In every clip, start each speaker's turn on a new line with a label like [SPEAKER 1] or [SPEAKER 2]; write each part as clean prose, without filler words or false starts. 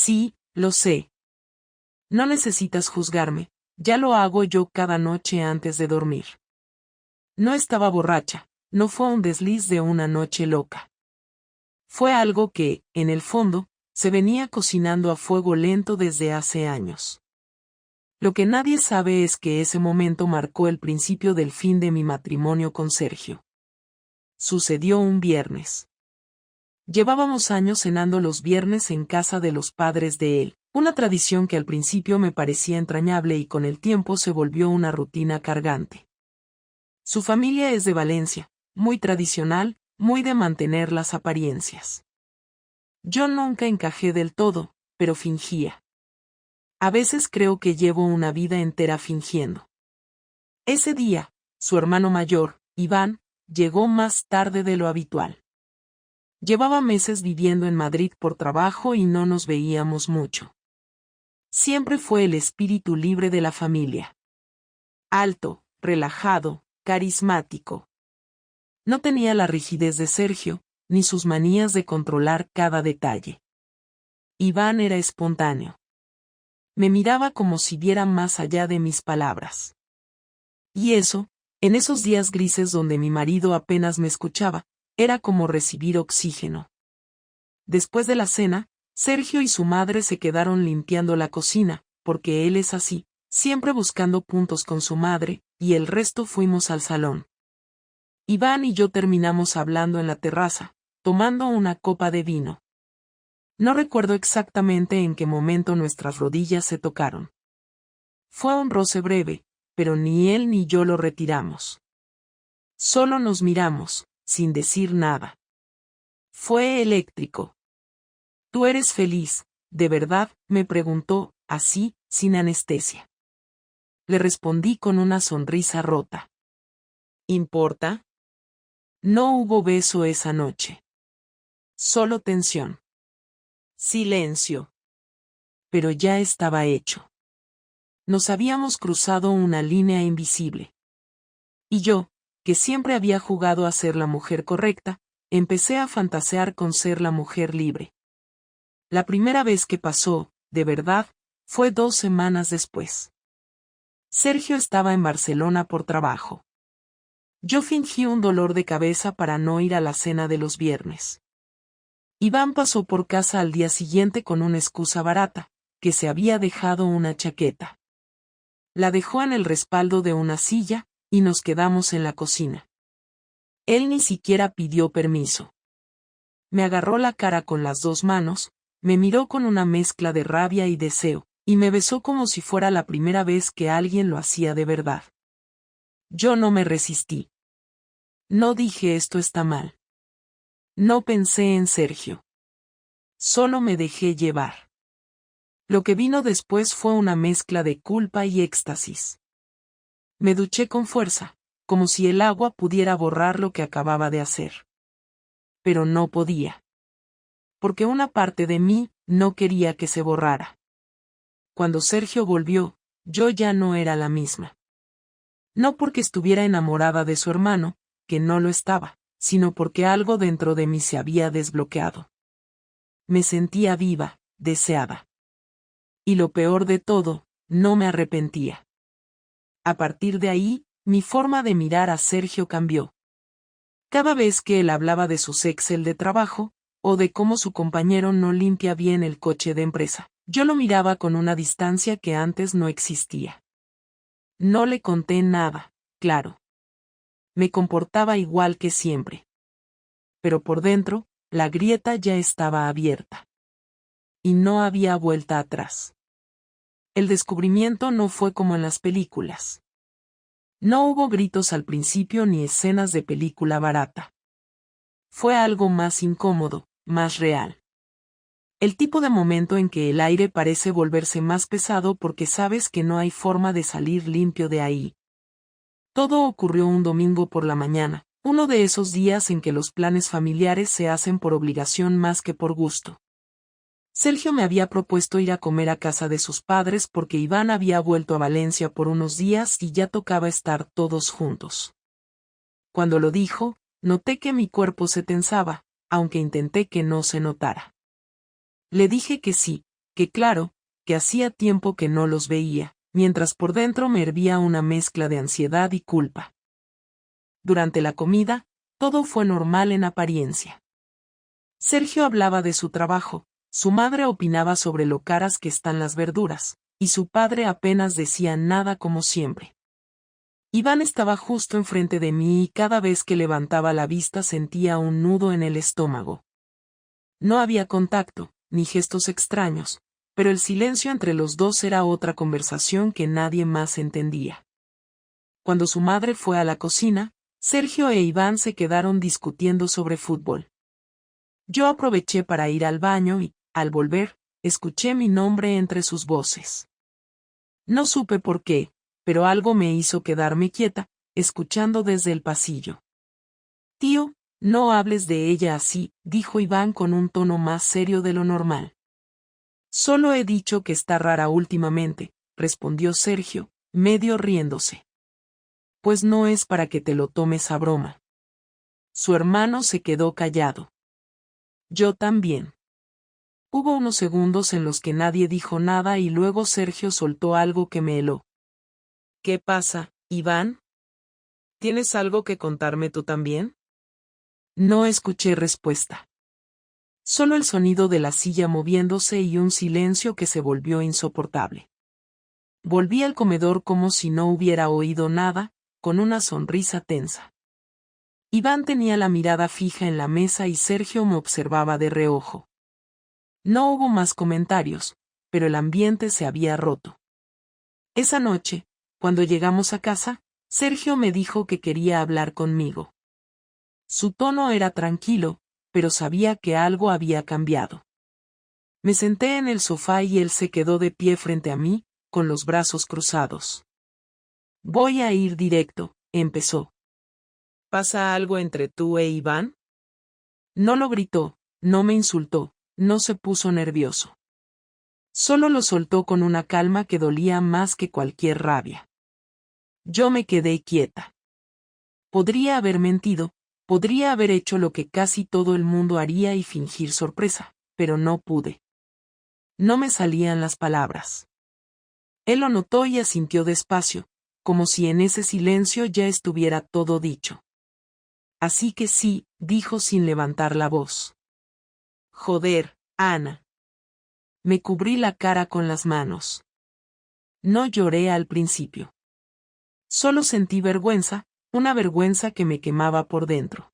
[SPEAKER 1] Sí, lo sé. No necesitas juzgarme, ya lo hago yo cada noche antes de dormir. No estaba borracha, no fue un desliz de una noche loca. Fue algo que, en el fondo, se venía cocinando a fuego lento desde hace años. Lo que nadie sabe es que ese momento marcó el principio del fin de mi matrimonio con Sergio. Sucedió un viernes. Llevábamos años cenando los viernes en casa de los padres de él, una tradición que al principio me parecía entrañable y con el tiempo se volvió una rutina cargante. Su familia es de Valencia, muy tradicional, muy de mantener las apariencias. Yo nunca encajé del todo, pero fingía. A veces creo que llevo una vida entera fingiendo. Ese día, su hermano mayor, Iván, llegó más tarde de lo habitual. Llevaba meses viviendo en Madrid por trabajo y no nos veíamos mucho. Siempre fue el espíritu libre de la familia. Alto, relajado, carismático. No tenía la rigidez de Sergio, ni sus manías de controlar cada detalle. Iván era espontáneo. Me miraba como si viera más allá de mis palabras. Y eso, en esos días grises donde mi marido apenas me escuchaba, era como recibir oxígeno. Después de la cena, Sergio y su madre se quedaron limpiando la cocina, porque él es así, siempre buscando puntos con su madre, y el resto fuimos al salón. Iván y yo terminamos hablando en la terraza, tomando una copa de vino. No recuerdo exactamente en qué momento nuestras rodillas se tocaron. Fue un roce breve, pero ni él ni yo lo retiramos. Solo nos miramos, sin decir nada. Fue eléctrico. ¿Tú eres feliz, de verdad?, me preguntó, así, sin anestesia. Le respondí con una sonrisa rota. ¿Importa? No hubo beso esa noche. Solo tensión. Silencio. Pero ya estaba hecho. Nos habíamos cruzado una línea invisible. Y yo, que siempre había jugado a ser la mujer correcta, empecé a fantasear con ser la mujer libre. La primera vez que pasó, de verdad, fue 2 semanas después. Sergio estaba en Barcelona por trabajo. Yo fingí un dolor de cabeza para no ir a la cena de los viernes. Iván pasó por casa al día siguiente con una excusa barata, que se había dejado una chaqueta. La dejó en el respaldo de una silla, y nos quedamos en la cocina. Él ni siquiera pidió permiso. Me agarró la cara con las 2 manos, me miró con una mezcla de rabia y deseo, y me besó como si fuera la primera vez que alguien lo hacía de verdad. Yo no me resistí. No dije esto está mal. No pensé en Sergio. Solo me dejé llevar. Lo que vino después fue una mezcla de culpa y éxtasis. Me duché con fuerza, como si el agua pudiera borrar lo que acababa de hacer. Pero no podía. Porque una parte de mí no quería que se borrara. Cuando Sergio volvió, yo ya no era la misma. No porque estuviera enamorada de su hermano, que no lo estaba, sino porque algo dentro de mí se había desbloqueado. Me sentía viva, deseada. Y lo peor de todo, no me arrepentía. A partir de ahí, mi forma de mirar a Sergio cambió. Cada vez que él hablaba de sus Excel de trabajo, o de cómo su compañero no limpia bien el coche de empresa, yo lo miraba con una distancia que antes no existía. No le conté nada, claro. Me comportaba igual que siempre. Pero por dentro, la grieta ya estaba abierta. Y no había vuelta atrás. El descubrimiento no fue como en las películas. No hubo gritos al principio ni escenas de película barata. Fue algo más incómodo, más real. El tipo de momento en que el aire parece volverse más pesado porque sabes que no hay forma de salir limpio de ahí. Todo ocurrió un domingo por la mañana, uno de esos días en que los planes familiares se hacen por obligación más que por gusto. Sergio me había propuesto ir a comer a casa de sus padres porque Iván había vuelto a Valencia por unos días y ya tocaba estar todos juntos. Cuando lo dijo, noté que mi cuerpo se tensaba, aunque intenté que no se notara. Le dije que sí, que claro, que hacía tiempo que no los veía, mientras por dentro me hervía una mezcla de ansiedad y culpa. Durante la comida, todo fue normal en apariencia. Sergio hablaba de su trabajo, su madre opinaba sobre lo caras que están las verduras, y su padre apenas decía nada como siempre. Iván estaba justo enfrente de mí y cada vez que levantaba la vista sentía un nudo en el estómago. No había contacto, ni gestos extraños, pero el silencio entre los dos era otra conversación que nadie más entendía. Cuando su madre fue a la cocina, Sergio e Iván se quedaron discutiendo sobre fútbol. Yo aproveché para ir al baño y, al volver, escuché mi nombre entre sus voces. No supe por qué, pero algo me hizo quedarme quieta, escuchando desde el pasillo. Tío, no hables de ella así, dijo Iván con un tono más serio de lo normal. Solo he dicho que está rara últimamente, respondió Sergio, medio riéndose. Pues no es para que te lo tomes a broma. Su hermano se quedó callado. Yo también. Hubo unos segundos en los que nadie dijo nada y luego Sergio soltó algo que me heló. ¿Qué pasa, Iván? ¿Tienes algo que contarme tú también? No escuché respuesta. Solo el sonido de la silla moviéndose y un silencio que se volvió insoportable. Volví al comedor como si no hubiera oído nada, con una sonrisa tensa. Iván tenía la mirada fija en la mesa y Sergio me observaba de reojo. No hubo más comentarios, pero el ambiente se había roto. Esa noche, cuando llegamos a casa, Sergio me dijo que quería hablar conmigo. Su tono era tranquilo, pero sabía que algo había cambiado. Me senté en el sofá y él se quedó de pie frente a mí, con los brazos cruzados. Voy a ir directo, empezó. ¿Pasa algo entre tú e Iván? No lo gritó, no me insultó, no se puso nervioso. Solo lo soltó con una calma que dolía más que cualquier rabia. Yo me quedé quieta. Podría haber mentido, podría haber hecho lo que casi todo el mundo haría y fingir sorpresa, pero no pude. No me salían las palabras. Él lo notó y asintió despacio, como si en ese silencio ya estuviera todo dicho. Así que sí, dijo sin levantar la voz. Joder, Ana. Me cubrí la cara con las manos. No lloré al principio. Solo sentí vergüenza, una vergüenza que me quemaba por dentro.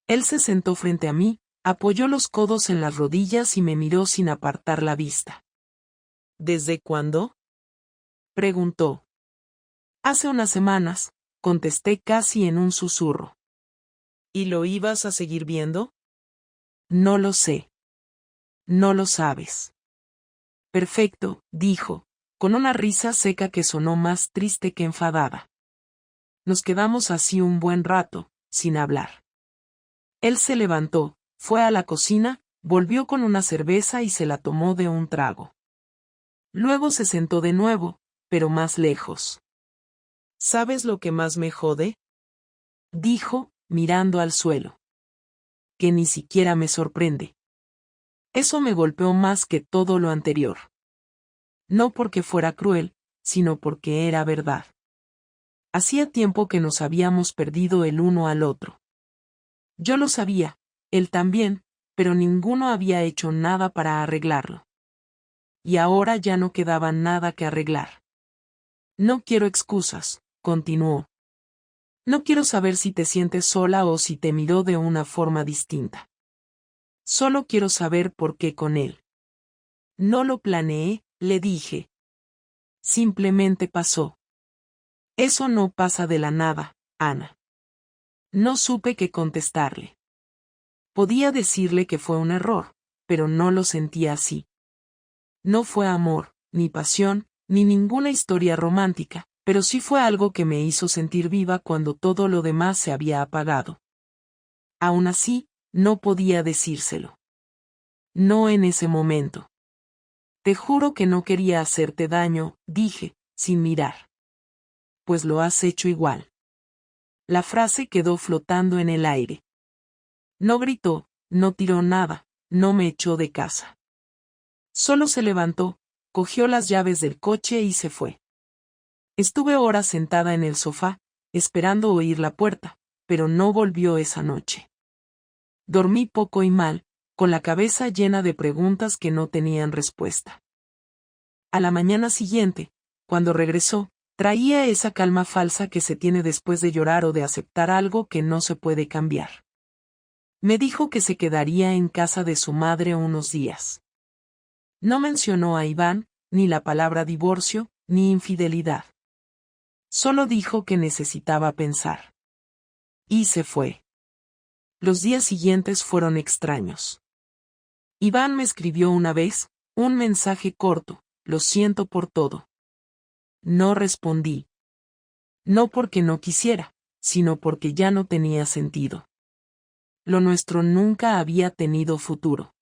[SPEAKER 1] Él se sentó frente a mí, apoyó los codos en las rodillas y me miró sin apartar la vista. ¿Desde cuándo? Preguntó. Hace unas semanas, contesté casi en un susurro. ¿Y lo ibas a seguir viendo? No lo sé. No lo sabes. Perfecto, dijo, con una risa seca que sonó más triste que enfadada. Nos quedamos así un buen rato, sin hablar. Él se levantó, fue a la cocina, volvió con una cerveza y se la tomó de un trago. Luego se sentó de nuevo, pero más lejos. ¿Sabes lo que más me jode? Dijo, mirando al suelo. Que ni siquiera me sorprende. Eso me golpeó más que todo lo anterior. No porque fuera cruel, sino porque era verdad. Hacía tiempo que nos habíamos perdido el uno al otro. Yo lo sabía, él también, pero ninguno había hecho nada para arreglarlo. Y ahora ya no quedaba nada que arreglar. No quiero excusas, continuó. No quiero saber si te sientes sola o si te miró de una forma distinta. Solo quiero saber por qué con él. No lo planeé, le dije. Simplemente pasó. Eso no pasa de la nada, Ana. No supe qué contestarle. Podía decirle que fue un error, pero no lo sentía así. No fue amor, ni pasión, ni ninguna historia romántica, pero sí fue algo que me hizo sentir viva cuando todo lo demás se había apagado. Aún así, no podía decírselo. No en ese momento. Te juro que no quería hacerte daño, dije, sin mirar. Pues lo has hecho igual. La frase quedó flotando en el aire. No gritó, no tiró nada, no me echó de casa. Solo se levantó, cogió las llaves del coche y se fue. Estuve horas sentada en el sofá, esperando oír la puerta, pero no volvió esa noche. Dormí poco y mal, con la cabeza llena de preguntas que no tenían respuesta. A la mañana siguiente, cuando regresó, traía esa calma falsa que se tiene después de llorar o de aceptar algo que no se puede cambiar. Me dijo que se quedaría en casa de su madre unos días. No mencionó a Iván, ni la palabra divorcio, ni infidelidad. Solo dijo que necesitaba pensar. Y se fue. Los días siguientes fueron extraños. Iván me escribió una vez, un mensaje corto: lo siento por todo. No respondí. No porque no quisiera, sino porque ya no tenía sentido. Lo nuestro nunca había tenido futuro.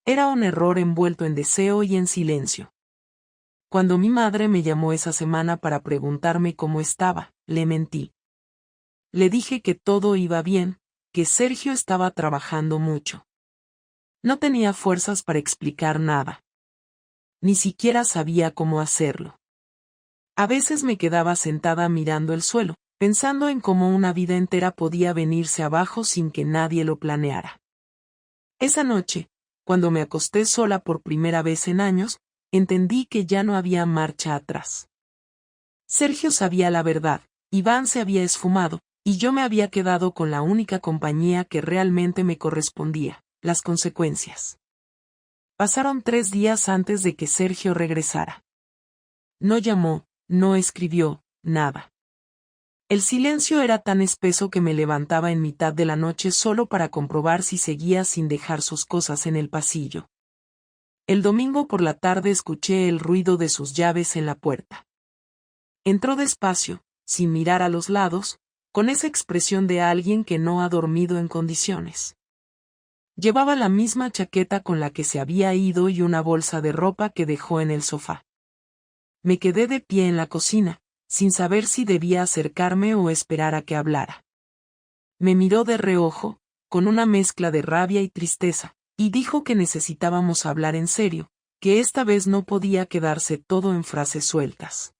[SPEAKER 1] Era un error envuelto en deseo y en silencio. Cuando mi madre me llamó esa semana para preguntarme cómo estaba, le mentí. Le dije que todo iba bien, que Sergio estaba trabajando mucho. No tenía fuerzas para explicar nada. Ni siquiera sabía cómo hacerlo. A veces me quedaba sentada mirando el suelo, pensando en cómo una vida entera podía venirse abajo sin que nadie lo planeara. Esa noche, cuando me acosté sola por primera vez en años, entendí que ya no había marcha atrás. Sergio sabía la verdad, Iván se había esfumado, y yo me había quedado con la única compañía que realmente me correspondía: las consecuencias. Pasaron 3 días antes de que Sergio regresara. No llamó, no escribió, nada. El silencio era tan espeso que me levantaba en mitad de la noche solo para comprobar si seguía sin dejar sus cosas en el pasillo. El domingo por la tarde escuché el ruido de sus llaves en la puerta. Entró despacio, sin mirar a los lados, con esa expresión de alguien que no ha dormido en condiciones. Llevaba la misma chaqueta con la que se había ido y una bolsa de ropa que dejó en el sofá. Me quedé de pie en la cocina, sin saber si debía acercarme o esperar a que hablara. Me miró de reojo, con una mezcla de rabia y tristeza, y dijo que necesitábamos hablar en serio, que esta vez no podía quedarse todo en frases sueltas.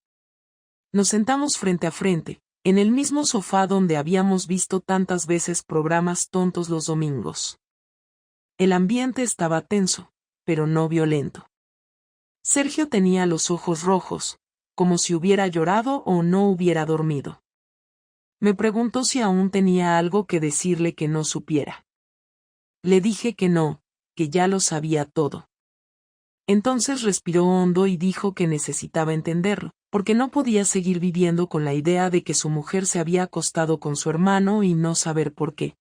[SPEAKER 1] Nos sentamos frente a frente, en el mismo sofá donde habíamos visto tantas veces programas tontos los domingos. El ambiente estaba tenso, pero no violento. Sergio tenía los ojos rojos, como si hubiera llorado o no hubiera dormido. Me preguntó si aún tenía algo que decirle que no supiera. Le dije que no, que ya lo sabía todo. Entonces respiró hondo y dijo que necesitaba entenderlo, porque no podía seguir viviendo con la idea de que su mujer se había acostado con su hermano y no saber por qué.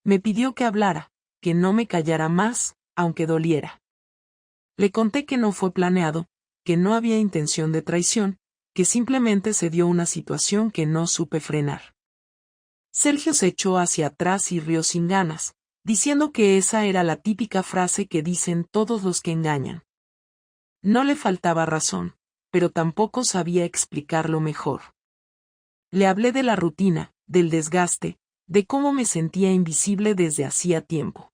[SPEAKER 1] Me pidió que hablara, que no me callara más, aunque doliera. Le conté que no fue planeado, que no había intención de traición, que simplemente se dio una situación que no supe frenar. Sergio se echó hacia atrás y rió sin ganas, diciendo que esa era la típica frase que dicen todos los que engañan. No le faltaba razón, pero tampoco sabía explicarlo mejor. Le hablé de la rutina, del desgaste, de cómo me sentía invisible desde hacía tiempo.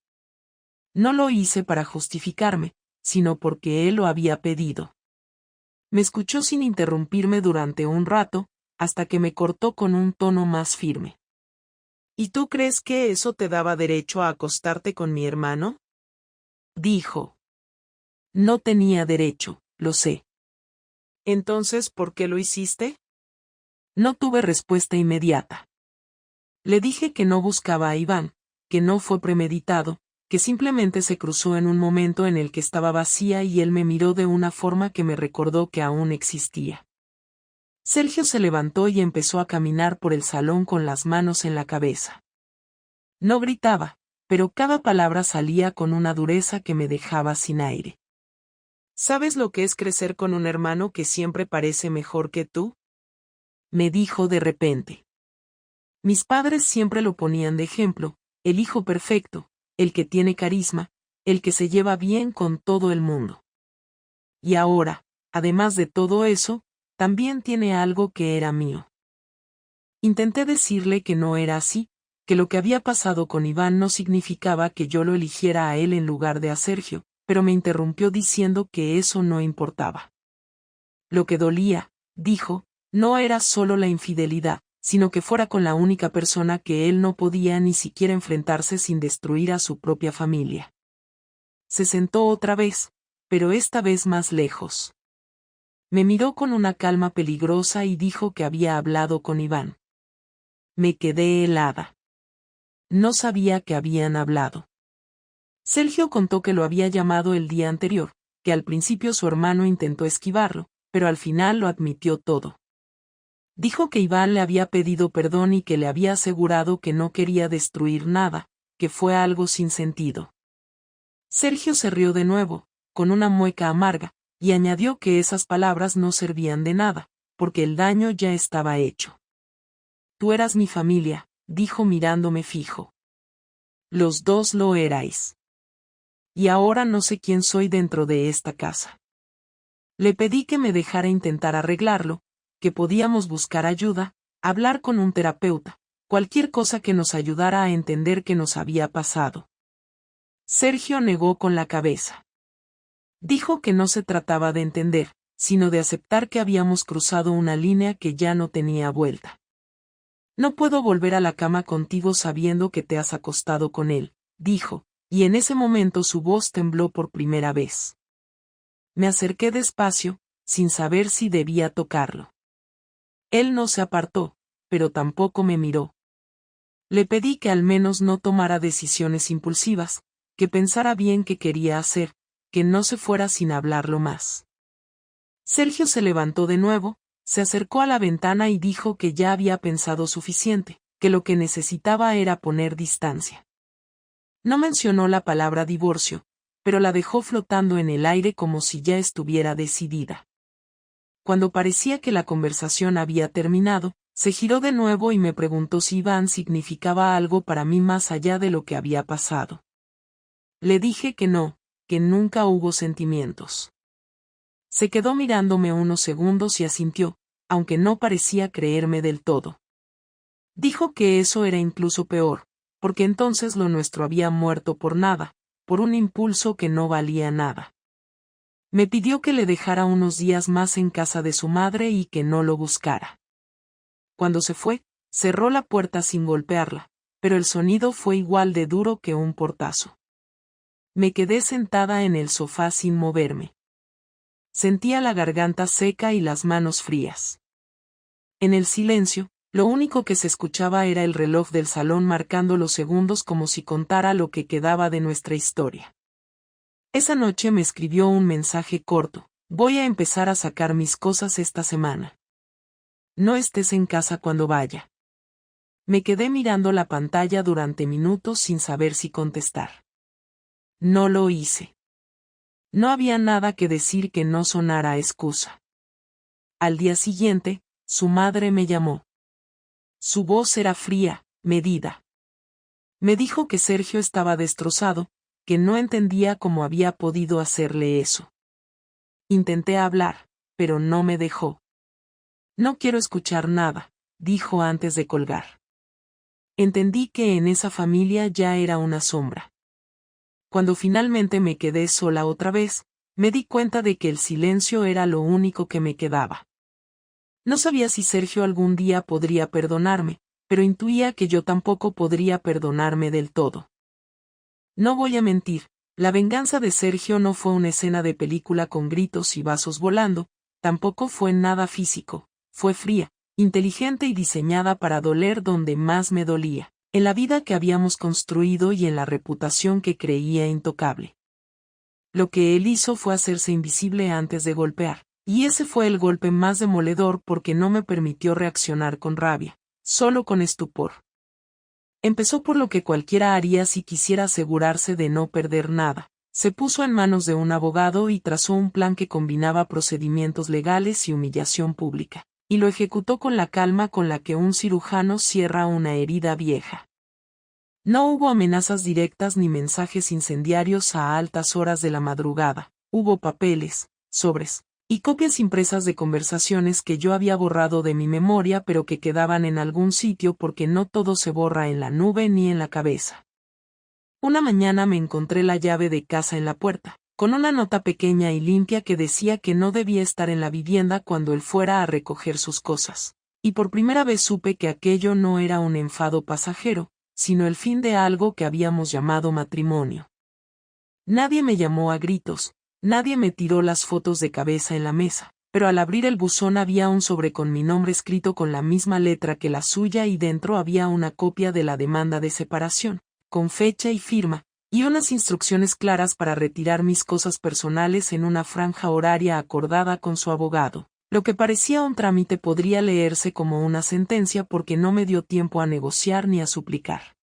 [SPEAKER 1] No lo hice para justificarme, sino porque él lo había pedido. Me escuchó sin interrumpirme durante un rato, hasta que me cortó con un tono más firme. ¿Y tú crees que eso te daba derecho a acostarte con mi hermano? Dijo. No tenía derecho, lo sé. Entonces, ¿por qué lo hiciste? No tuve respuesta inmediata. Le dije que no buscaba a Iván, que no fue premeditado, que simplemente se cruzó en un momento en el que estaba vacía y él me miró de una forma que me recordó que aún existía. Sergio se levantó y empezó a caminar por el salón con las manos en la cabeza. No gritaba, pero cada palabra salía con una dureza que me dejaba sin aire. ¿Sabes lo que es crecer con un hermano que siempre parece mejor que tú? Me dijo de repente. Mis padres siempre lo ponían de ejemplo, el hijo perfecto, el que tiene carisma, el que se lleva bien con todo el mundo. Y ahora, además de todo eso, también tiene algo que era mío. Intenté decirle que no era así, que lo que había pasado con Iván no significaba que yo lo eligiera a él en lugar de a Sergio, pero me interrumpió diciendo que eso no importaba. Lo que dolía, dijo, no era solo la infidelidad, sino que fuera con la única persona que él no podía ni siquiera enfrentarse sin destruir a su propia familia. Se sentó otra vez, pero esta vez más lejos. Me miró con una calma peligrosa y dijo que había hablado con Iván. Me quedé helada. No sabía que habían hablado. Sergio contó que lo había llamado el día anterior, que al principio su hermano intentó esquivarlo, pero al final lo admitió todo. Dijo que Iván le había pedido perdón y que le había asegurado que no quería destruir nada, que fue algo sin sentido. Sergio se rió de nuevo, con una mueca amarga, y añadió que esas palabras no servían de nada, porque el daño ya estaba hecho. Tú eras mi familia, dijo mirándome fijo. Los dos lo erais. Y ahora no sé quién soy dentro de esta casa. Le pedí que me dejara intentar arreglarlo, que podíamos buscar ayuda, hablar con un terapeuta, cualquier cosa que nos ayudara a entender qué nos había pasado. Sergio negó con la cabeza. Dijo que no se trataba de entender, sino de aceptar que habíamos cruzado una línea que ya no tenía vuelta. No puedo volver a la cama contigo sabiendo que te has acostado con él, dijo, y en ese momento su voz tembló por primera vez. Me acerqué despacio, sin saber si debía tocarlo. Él no se apartó, pero tampoco me miró. Le pedí que al menos no tomara decisiones impulsivas, que pensara bien qué quería hacer, que no se fuera sin hablarlo más. Sergio se levantó de nuevo, se acercó a la ventana y dijo que ya había pensado suficiente, que lo que necesitaba era poner distancia. No mencionó la palabra divorcio, pero la dejó flotando en el aire como si ya estuviera decidida. Cuando parecía que la conversación había terminado, se giró de nuevo y me preguntó si Iván significaba algo para mí más allá de lo que había pasado. Le dije que no, que nunca hubo sentimientos. Se quedó mirándome unos segundos y asintió, aunque no parecía creerme del todo. Dijo que eso era incluso peor, porque entonces lo nuestro había muerto por nada, por un impulso que no valía nada. Me pidió que le dejara unos días más en casa de su madre y que no lo buscara. Cuando se fue, cerró la puerta sin golpearla, pero el sonido fue igual de duro que un portazo. Me quedé sentada en el sofá sin moverme. Sentía la garganta seca y las manos frías. En el silencio, lo único que se escuchaba era el reloj del salón marcando los segundos como si contara lo que quedaba de nuestra historia. Esa noche me escribió un mensaje corto: voy a empezar a sacar mis cosas esta semana. No estés en casa cuando vaya. Me quedé mirando la pantalla durante minutos sin saber si contestar. No lo hice. No había nada que decir que no sonara a excusa. Al día siguiente, su madre me llamó. Su voz era fría, medida. Me dijo que Sergio estaba destrozado, que no entendía cómo había podido hacerle eso. Intenté hablar, pero no me dejó. No quiero escuchar nada, dijo antes de colgar. Entendí que en esa familia ya era una sombra. Cuando finalmente me quedé sola otra vez, me di cuenta de que el silencio era lo único que me quedaba. No sabía si Sergio algún día podría perdonarme, pero intuía que yo tampoco podría perdonarme del todo. No voy a mentir, la venganza de Sergio no fue una escena de película con gritos y vasos volando, tampoco fue nada físico, fue fría, inteligente y diseñada para doler donde más me dolía, en la vida que habíamos construido y en la reputación que creía intocable. Lo que él hizo fue hacerse invisible antes de golpear, y ese fue el golpe más demoledor porque no me permitió reaccionar con rabia, solo con estupor. Empezó por lo que cualquiera haría si quisiera asegurarse de no perder nada. Se puso en manos de un abogado y trazó un plan que combinaba procedimientos legales y humillación pública, y lo ejecutó con la calma con la que un cirujano cierra una herida vieja. No hubo amenazas directas ni mensajes incendiarios a altas horas de la madrugada, hubo papeles, sobres, y copias impresas de conversaciones que yo había borrado de mi memoria pero que quedaban en algún sitio porque no todo se borra en la nube ni en la cabeza. Una mañana me encontré la llave de casa en la puerta, con una nota pequeña y limpia que decía que no debía estar en la vivienda cuando él fuera a recoger sus cosas. Y por primera vez supe que aquello no era un enfado pasajero, sino el fin de algo que habíamos llamado matrimonio. Nadie me llamó a gritos, nadie me tiró las fotos de cabeza en la mesa, pero al abrir el buzón había un sobre con mi nombre escrito con la misma letra que la suya y dentro había una copia de la demanda de separación, con fecha y firma, y unas instrucciones claras para retirar mis cosas personales en una franja horaria acordada con su abogado. Lo que parecía un trámite podría leerse como una sentencia porque no me dio tiempo a negociar ni a suplicar.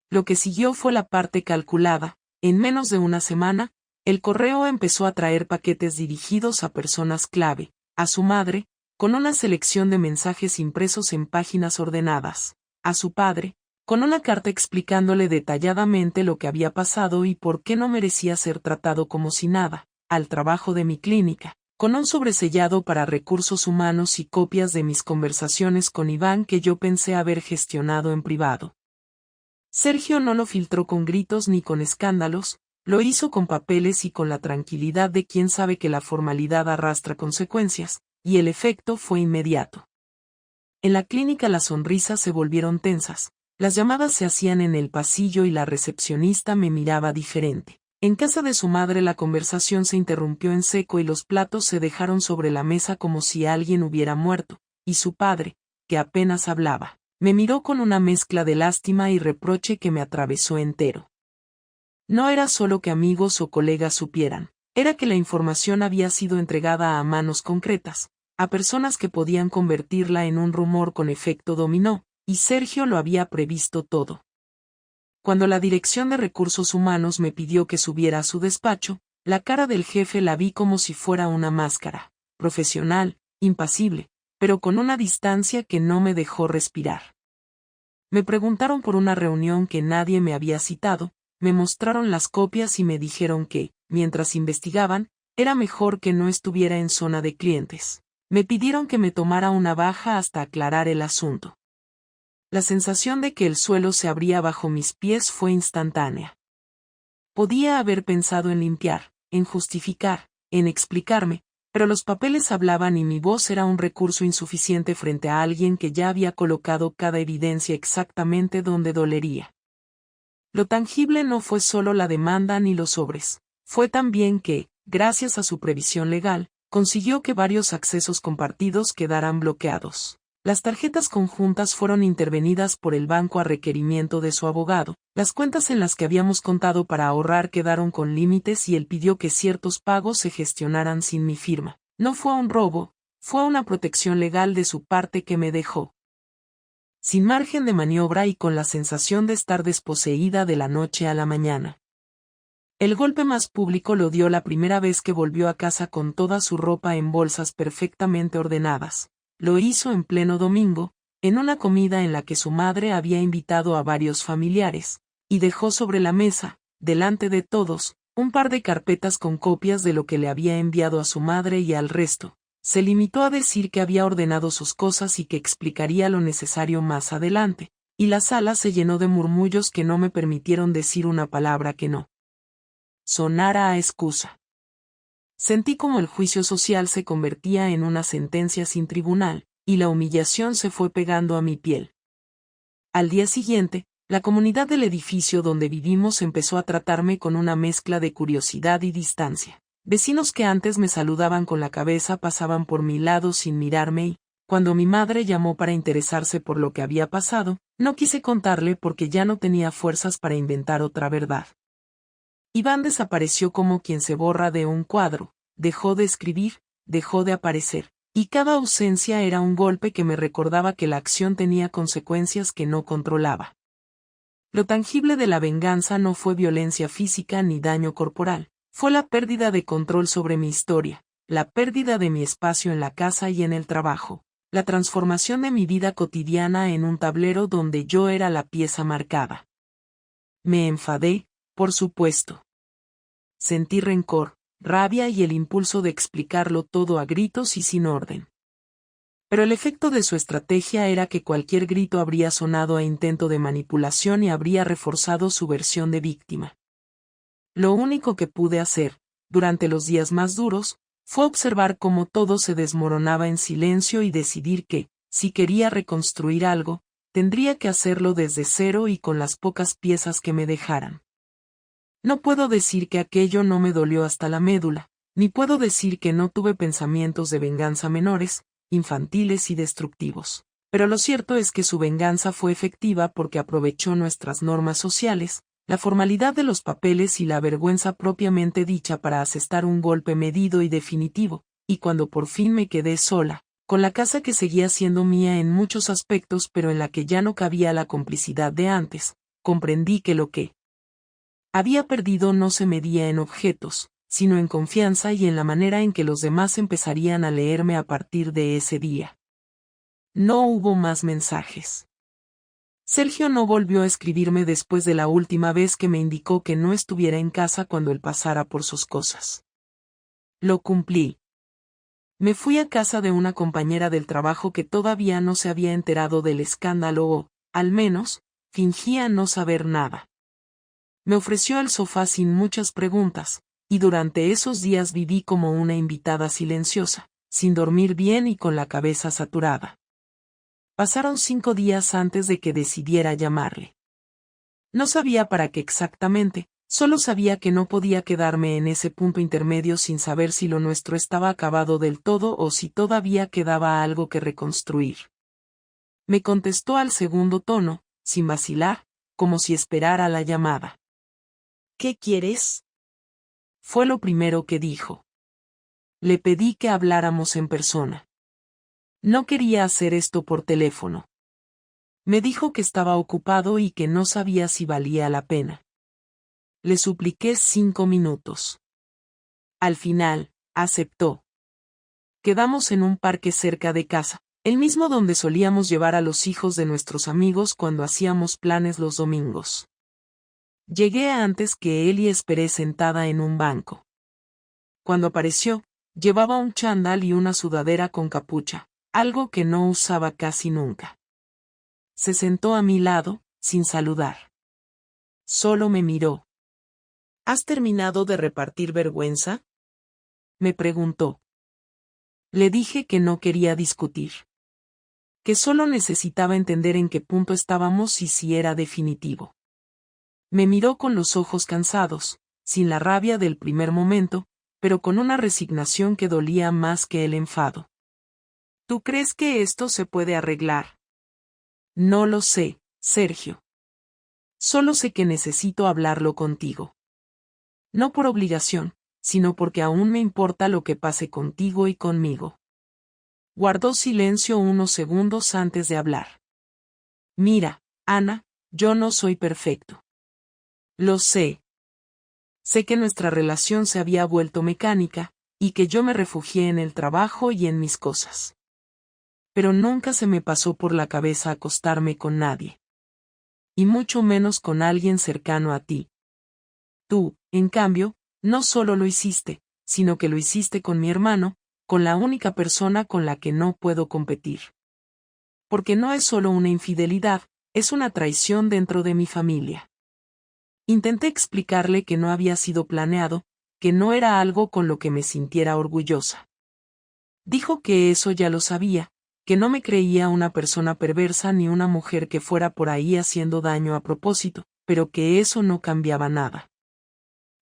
[SPEAKER 1] Lo que siguió fue la parte calculada. En menos de una semana, el correo empezó a traer paquetes dirigidos a personas clave, a su madre, con una selección de mensajes impresos en páginas ordenadas, a su padre, con una carta explicándole detalladamente lo que había pasado y por qué no merecía ser tratado como si nada, al trabajo de mi clínica, con un sobresellado para recursos humanos y copias de mis conversaciones con Iván que yo pensé haber gestionado en privado. Sergio no lo filtró con gritos ni con escándalos, lo hizo con papeles y con la tranquilidad de quien sabe que la formalidad arrastra consecuencias, y el efecto fue inmediato. En la clínica las sonrisas se volvieron tensas, las llamadas se hacían en el pasillo y la recepcionista me miraba diferente. En casa de su madre la conversación se interrumpió en seco y los platos se dejaron sobre la mesa como si alguien hubiera muerto, y su padre, que apenas hablaba, me miró con una mezcla de lástima y reproche que me atravesó entero. No era solo que amigos o colegas supieran, era que la información había sido entregada a manos concretas, a personas que podían convertirla en un rumor con efecto dominó, y Sergio lo había previsto todo. Cuando la Dirección de Recursos Humanos me pidió que subiera a su despacho, la cara del jefe la vi como si fuera una máscara, profesional, impasible, pero con una distancia que no me dejó respirar. Me preguntaron por una reunión que nadie me había citado, me mostraron las copias y me dijeron que, mientras investigaban, era mejor que no estuviera en zona de clientes. Me pidieron que me tomara una baja hasta aclarar el asunto. La sensación de que el suelo se abría bajo mis pies fue instantánea. Podía haber pensado en limpiar, en justificar, en explicarme, pero los papeles hablaban y mi voz era un recurso insuficiente frente a alguien que ya había colocado cada evidencia exactamente donde dolería. Lo tangible no fue solo la demanda ni los sobres, fue también que, gracias a su previsión legal, consiguió que varios accesos compartidos quedaran bloqueados. Las tarjetas conjuntas fueron intervenidas por el banco a requerimiento de su abogado, las cuentas en las que habíamos contado para ahorrar quedaron con límites y él pidió que ciertos pagos se gestionaran sin mi firma. No fue un robo, fue una protección legal de su parte que me dejó sin margen de maniobra y con la sensación de estar desposeída de la noche a la mañana. El golpe más público lo dio la primera vez que volvió a casa con toda su ropa en bolsas perfectamente ordenadas. Lo hizo en pleno domingo, en una comida en la que su madre había invitado a varios familiares, y dejó sobre la mesa, delante de todos, un par de carpetas con copias de lo que le había enviado a su madre y al resto. Se limitó a decir que había ordenado sus cosas y que explicaría lo necesario más adelante, y la sala se llenó de murmullos que no me permitieron decir una palabra que no sonara a excusa. Sentí como el juicio social se convertía en una sentencia sin tribunal, y la humillación se fue pegando a mi piel. Al día siguiente, la comunidad del edificio donde vivimos empezó a tratarme con una mezcla de curiosidad y distancia. Vecinos que antes me saludaban con la cabeza pasaban por mi lado sin mirarme y, cuando mi madre llamó para interesarse por lo que había pasado, no quise contarle porque ya no tenía fuerzas para inventar otra verdad. Iván desapareció como quien se borra de un cuadro, dejó de escribir, dejó de aparecer, y cada ausencia era un golpe que me recordaba que la acción tenía consecuencias que no controlaba. Lo tangible de la venganza no fue violencia física ni daño corporal. Fue la pérdida de control sobre mi historia, la pérdida de mi espacio en la casa y en el trabajo, la transformación de mi vida cotidiana en un tablero donde yo era la pieza marcada. Me enfadé, por supuesto. Sentí rencor, rabia y el impulso de explicarlo todo a gritos y sin orden. Pero el efecto de su estrategia era que cualquier grito habría sonado a intento de manipulación y habría reforzado su versión de víctima. Lo único que pude hacer, durante los días más duros, fue observar cómo todo se desmoronaba en silencio y decidir que, si quería reconstruir algo, tendría que hacerlo desde cero y con las pocas piezas que me dejaran. No puedo decir que aquello no me dolió hasta la médula, ni puedo decir que no tuve pensamientos de venganza menores, infantiles y destructivos. Pero lo cierto es que su venganza fue efectiva porque aprovechó nuestras normas sociales, la formalidad de los papeles y la vergüenza propiamente dicha para asestar un golpe medido y definitivo, y cuando por fin me quedé sola, con la casa que seguía siendo mía en muchos aspectos pero en la que ya no cabía la complicidad de antes, comprendí que lo que había perdido no se medía en objetos, sino en confianza y en la manera en que los demás empezarían a leerme a partir de ese día. No hubo más mensajes. Sergio no volvió a escribirme después de la última vez que me indicó que no estuviera en casa cuando él pasara por sus cosas. Lo cumplí. Me fui a casa de una compañera del trabajo que todavía no se había enterado del escándalo o, al menos, fingía no saber nada. Me ofreció el sofá sin muchas preguntas, y durante esos días viví como una invitada silenciosa, sin dormir bien y con la cabeza saturada. Pasaron 5 días antes de que decidiera llamarle. No sabía para qué exactamente, solo sabía que no podía quedarme en ese punto intermedio sin saber si lo nuestro estaba acabado del todo o si todavía quedaba algo que reconstruir. Me contestó al segundo tono, sin vacilar, como si esperara la llamada. ¿Qué quieres? Fue lo primero que dijo. Le pedí que habláramos en persona. No quería hacer esto por teléfono. Me dijo que estaba ocupado y que no sabía si valía la pena. Le supliqué 5 minutos. Al final, aceptó. Quedamos en un parque cerca de casa, el mismo donde solíamos llevar a los hijos de nuestros amigos cuando hacíamos planes los domingos. Llegué antes que él y esperé sentada en un banco. Cuando apareció, llevaba un chándal y una sudadera con capucha, algo que no usaba casi nunca. Se sentó a mi lado, sin saludar. Solo me miró. ¿Has terminado de repartir vergüenza? Me preguntó. Le dije que no quería discutir. Que solo necesitaba entender en qué punto estábamos y si era definitivo. Me miró con los ojos cansados, sin la rabia del primer momento, pero con una resignación que dolía más que el enfado. ¿Tú crees que esto se puede arreglar? No lo sé, Sergio. Solo sé que necesito hablarlo contigo. No por obligación, sino porque aún me importa lo que pase contigo y conmigo. Guardó silencio unos segundos antes de hablar. Mira, Ana, yo no soy perfecto. Lo sé. Sé que nuestra relación se había vuelto mecánica, y que yo me refugié en el trabajo y en mis cosas. Pero nunca se me pasó por la cabeza acostarme con nadie. Y mucho menos con alguien cercano a ti. Tú, en cambio, no solo lo hiciste, sino que lo hiciste con mi hermano, con la única persona con la que no puedo competir. Porque no es solo una infidelidad, es una traición dentro de mi familia. Intenté explicarle que no había sido planeado, que no era algo con lo que me sintiera orgullosa. Dijo que eso ya lo sabía, que no me creía una persona perversa ni una mujer que fuera por ahí haciendo daño a propósito, pero que eso no cambiaba nada.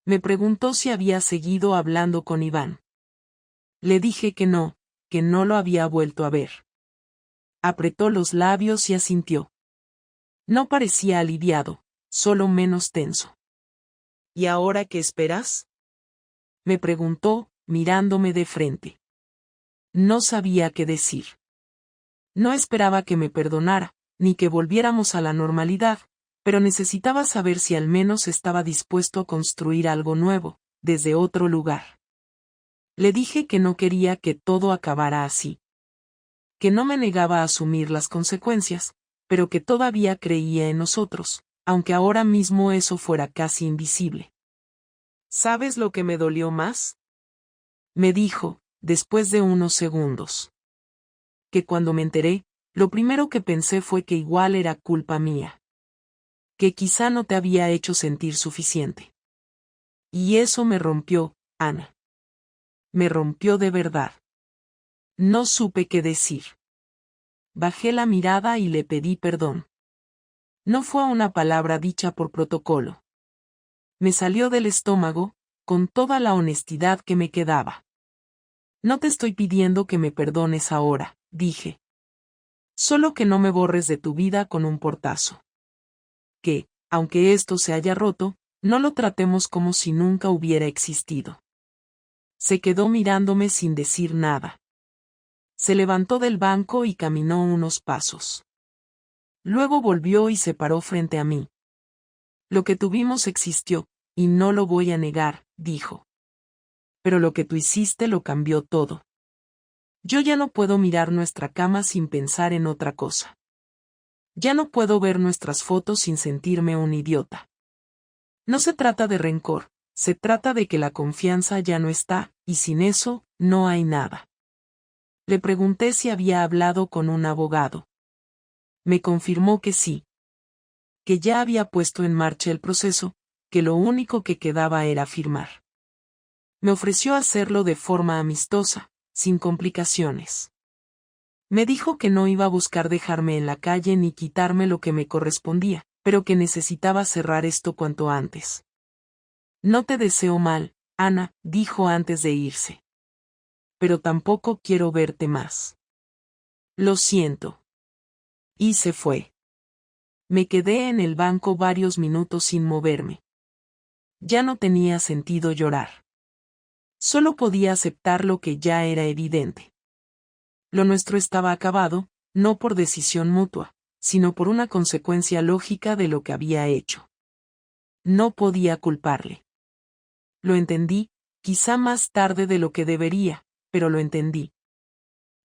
[SPEAKER 1] Me preguntó si había seguido hablando con Iván. Le dije que no lo había vuelto a ver. Apretó los labios y asintió. No parecía aliviado, solo menos tenso. ¿Y ahora qué esperas? Me preguntó, mirándome de frente. No sabía qué decir. No esperaba que me perdonara, ni que volviéramos a la normalidad, pero necesitaba saber si al menos estaba dispuesto a construir algo nuevo, desde otro lugar. Le dije que no quería que todo acabara así. Que no me negaba a asumir las consecuencias, pero que todavía creía en nosotros, aunque ahora mismo eso fuera casi invisible. ¿Sabes lo que me dolió más? Me dijo, después de unos segundos. Que cuando me enteré, lo primero que pensé fue que igual era culpa mía. Que quizá no te había hecho sentir suficiente. Y eso me rompió, Ana. Me rompió de verdad. No supe qué decir. Bajé la mirada y le pedí perdón. No fue una palabra dicha por protocolo. Me salió del estómago, con toda la honestidad que me quedaba. No te estoy pidiendo que me perdones ahora, dije. Solo que no me borres de tu vida con un portazo. Que, aunque esto se haya roto, no lo tratemos como si nunca hubiera existido. Se quedó mirándome sin decir nada. Se levantó del banco y caminó unos pasos. Luego volvió y se paró frente a mí. Lo que tuvimos existió, y no lo voy a negar, dijo. Pero lo que tú hiciste lo cambió todo. Yo ya no puedo mirar nuestra cama sin pensar en otra cosa. Ya no puedo ver nuestras fotos sin sentirme un idiota. No se trata de rencor, se trata de que la confianza ya no está, y sin eso, no hay nada. Le pregunté si había hablado con un abogado. Me confirmó que sí. Que ya había puesto en marcha el proceso, que lo único que quedaba era firmar. Me ofreció hacerlo de forma amistosa, sin complicaciones. Me dijo que no iba a buscar dejarme en la calle ni quitarme lo que me correspondía, pero que necesitaba cerrar esto cuanto antes. No te deseo mal, Ana, dijo antes de irse. Pero tampoco quiero verte más. Lo siento. Y se fue. Me quedé en el banco varios minutos sin moverme. Ya no tenía sentido llorar. Solo podía aceptar lo que ya era evidente. Lo nuestro estaba acabado, no por decisión mutua, sino por una consecuencia lógica de lo que había hecho. No podía culparle. Lo entendí, quizá más tarde de lo que debería, pero lo entendí.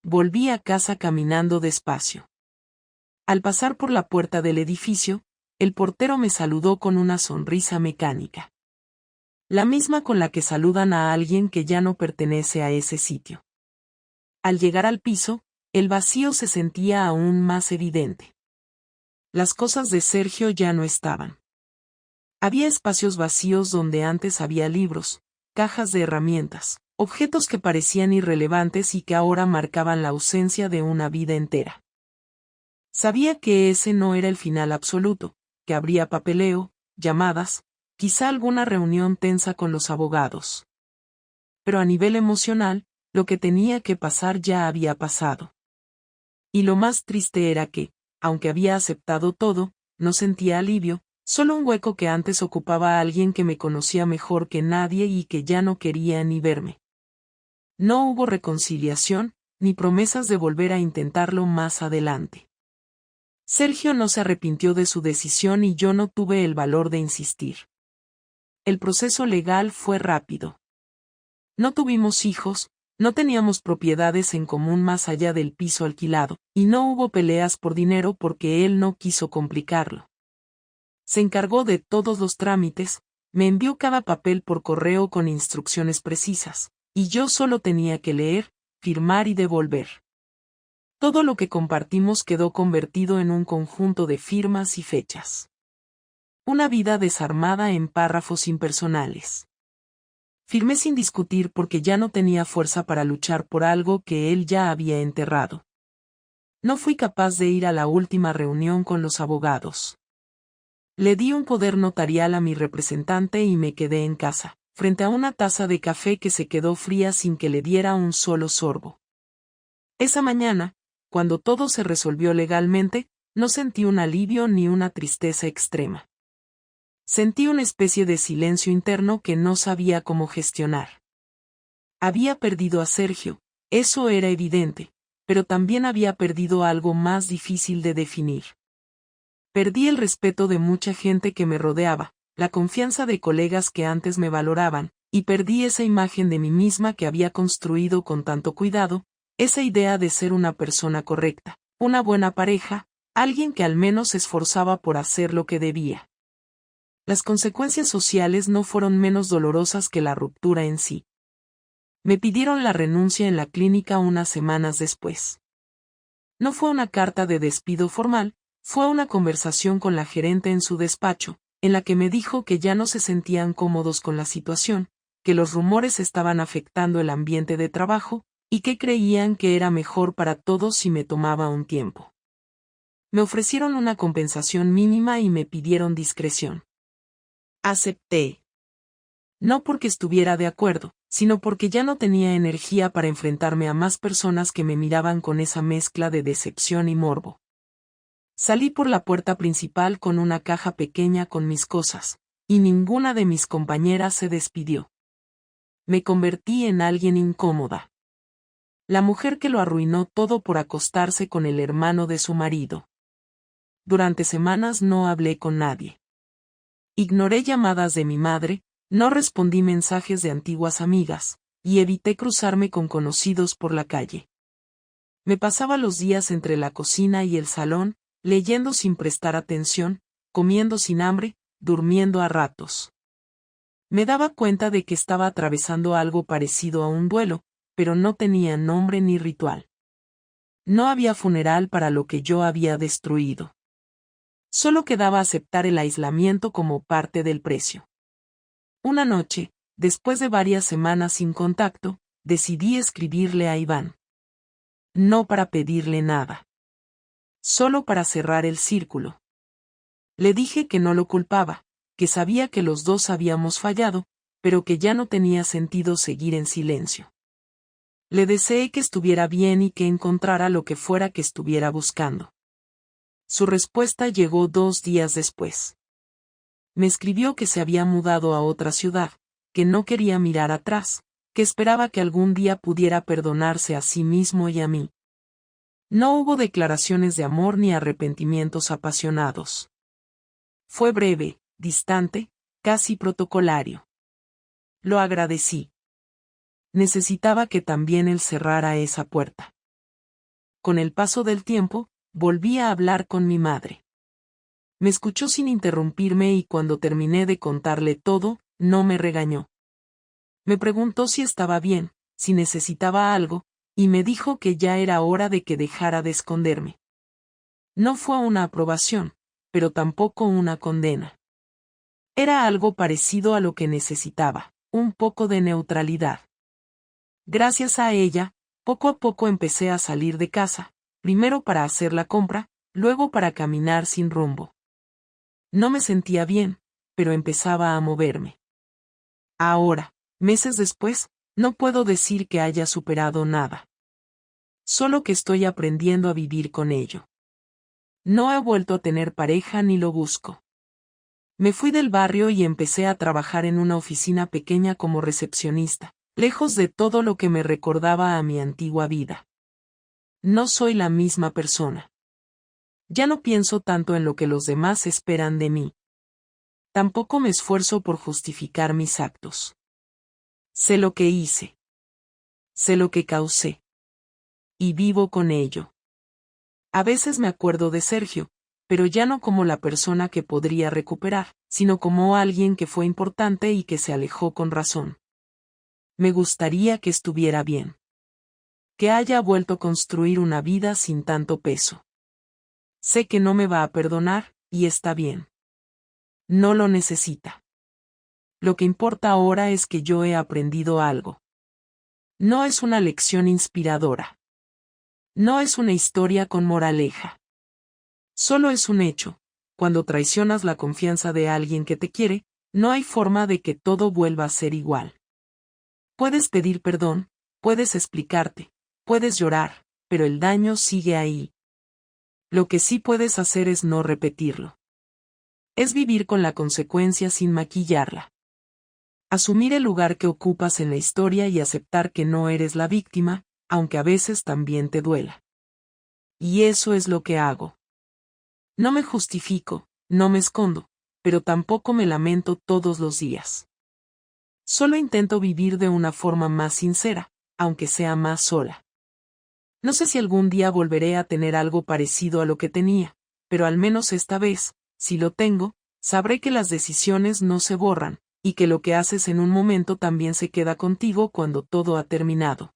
[SPEAKER 1] Volví a casa caminando despacio. Al pasar por la puerta del edificio, el portero me saludó con una sonrisa mecánica. La misma con la que saludan a alguien que ya no pertenece a ese sitio. Al llegar al piso, el vacío se sentía aún más evidente. Las cosas de Sergio ya no estaban. Había espacios vacíos donde antes había libros, cajas de herramientas, objetos que parecían irrelevantes y que ahora marcaban la ausencia de una vida entera. Sabía que ese no era el final absoluto, que habría papeleo, llamadas, quizá alguna reunión tensa con los abogados. Pero a nivel emocional, lo que tenía que pasar ya había pasado. Y lo más triste era que, aunque había aceptado todo, no sentía alivio, solo un hueco que antes ocupaba a alguien que me conocía mejor que nadie y que ya no quería ni verme. No hubo reconciliación, ni promesas de volver a intentarlo más adelante. Sergio no se arrepintió de su decisión y yo no tuve el valor de insistir. El proceso legal fue rápido. No tuvimos hijos, no teníamos propiedades en común más allá del piso alquilado, y no hubo peleas por dinero porque él no quiso complicarlo. Se encargó de todos los trámites, me envió cada papel por correo con instrucciones precisas, y yo solo tenía que leer, firmar y devolver. Todo lo que compartimos quedó convertido en un conjunto de firmas y fechas. Una vida desarmada en párrafos impersonales. Firmé sin discutir porque ya no tenía fuerza para luchar por algo que él ya había enterrado. No fui capaz de ir a la última reunión con los abogados. Le di un poder notarial a mi representante y me quedé en casa, frente a una taza de café que se quedó fría sin que le diera un solo sorbo. Esa mañana, cuando todo se resolvió legalmente, no sentí un alivio ni una tristeza extrema. Sentí una especie de silencio interno que no sabía cómo gestionar. Había perdido a Sergio, eso era evidente, pero también había perdido algo más difícil de definir. Perdí el respeto de mucha gente que me rodeaba, la confianza de colegas que antes me valoraban, y perdí esa imagen de mí misma que había construido con tanto cuidado, esa idea de ser una persona correcta, una buena pareja, alguien que al menos se esforzaba por hacer lo que debía. Las consecuencias sociales no fueron menos dolorosas que la ruptura en sí. Me pidieron la renuncia en la clínica unas semanas después. No fue una carta de despido formal, fue una conversación con la gerente en su despacho, en la que me dijo que ya no se sentían cómodos con la situación, que los rumores estaban afectando el ambiente de trabajo, y que creían que era mejor para todos si me tomaba un tiempo. Me ofrecieron una compensación mínima y me pidieron discreción. Acepté. No porque estuviera de acuerdo, sino porque ya no tenía energía para enfrentarme a más personas que me miraban con esa mezcla de decepción y morbo. Salí por la puerta principal con una caja pequeña con mis cosas, y ninguna de mis compañeras se despidió. Me convertí en alguien incómoda. La mujer que lo arruinó todo por acostarse con el hermano de su marido. Durante semanas no hablé con nadie. Ignoré llamadas de mi madre, no respondí mensajes de antiguas amigas, y evité cruzarme con conocidos por la calle. Me pasaba los días entre la cocina y el salón, leyendo sin prestar atención, comiendo sin hambre, durmiendo a ratos. Me daba cuenta de que estaba atravesando algo parecido a un duelo, pero no tenía nombre ni ritual. No había funeral para lo que yo había destruido. Solo quedaba aceptar el aislamiento como parte del precio. Una noche, después de varias semanas sin contacto, decidí escribirle a Iván. No para pedirle nada. Solo para cerrar el círculo. Le dije que no lo culpaba, que sabía que los dos habíamos fallado, pero que ya no tenía sentido seguir en silencio. Le deseé que estuviera bien y que encontrara lo que fuera que estuviera buscando. Su respuesta llegó 2 días después. Me escribió que se había mudado a otra ciudad, que no quería mirar atrás, que esperaba que algún día pudiera perdonarse a sí mismo y a mí. No hubo declaraciones de amor ni arrepentimientos apasionados. Fue breve, distante, casi protocolario. Lo agradecí. Necesitaba que también él cerrara esa puerta. Con el paso del tiempo, volví a hablar con mi madre. Me escuchó sin interrumpirme y cuando terminé de contarle todo, no me regañó. Me preguntó si estaba bien, si necesitaba algo, y me dijo que ya era hora de que dejara de esconderme. No fue una aprobación, pero tampoco una condena. Era algo parecido a lo que necesitaba, un poco de neutralidad. Gracias a ella, poco a poco empecé a salir de casa, primero para hacer la compra, luego para caminar sin rumbo. No me sentía bien, pero empezaba a moverme. Ahora, meses después, no puedo decir que haya superado nada. Solo que estoy aprendiendo a vivir con ello. No he vuelto a tener pareja ni lo busco. Me fui del barrio y empecé a trabajar en una oficina pequeña como recepcionista, lejos de todo lo que me recordaba a mi antigua vida. No soy la misma persona. Ya no pienso tanto en lo que los demás esperan de mí. Tampoco me esfuerzo por justificar mis actos. Sé lo que hice. Sé lo que causé. Y vivo con ello. A veces me acuerdo de Sergio, pero ya no como la persona que podría recuperar, sino como alguien que fue importante y que se alejó con razón. Me gustaría que estuviera bien. Que haya vuelto a construir una vida sin tanto peso. Sé que no me va a perdonar, y está bien. No lo necesita. Lo que importa ahora es que yo he aprendido algo. No es una lección inspiradora. No es una historia con moraleja. Solo es un hecho. Cuando traicionas la confianza de alguien que te quiere, no hay forma de que todo vuelva a ser igual. Puedes pedir perdón, puedes explicarte, puedes llorar, pero el daño sigue ahí. Lo que sí puedes hacer es no repetirlo. Es vivir con la consecuencia sin maquillarla. Asumir el lugar que ocupas en la historia y aceptar que no eres la víctima, aunque a veces también te duela. Y eso es lo que hago. No me justifico, no me escondo, pero tampoco me lamento todos los días. Solo intento vivir de una forma más sincera, aunque sea más sola. No sé si algún día volveré a tener algo parecido a lo que tenía, pero al menos esta vez, si lo tengo, sabré que las decisiones no se borran, y que lo que haces en un momento también se queda contigo cuando todo ha terminado.